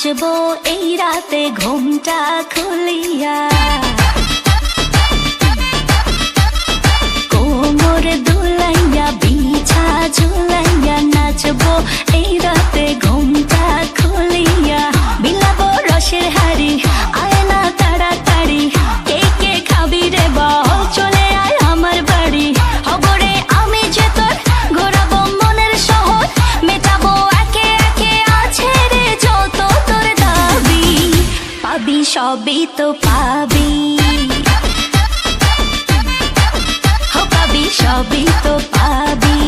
নাচবো এই রাতে ঘুমটা খুলিয়া, কোমর দুলাইয়া বিছা ঝুলাইয়া নাচবো এই রাতে ঘুমটা খুলিয়া। বিলাবো রসের হাড়ি আয় না তাড়াতাড়ি, কে কে খাবি রে বল চলে আয় আমার বাড়ি। হবরে আমি যে তোর ঘোরাবো মনের শহর, মেটাবো একে একে আছে রে যত তোর দাবি। পাবি সবই তো পাবি, পাবি সবই তো পাবি।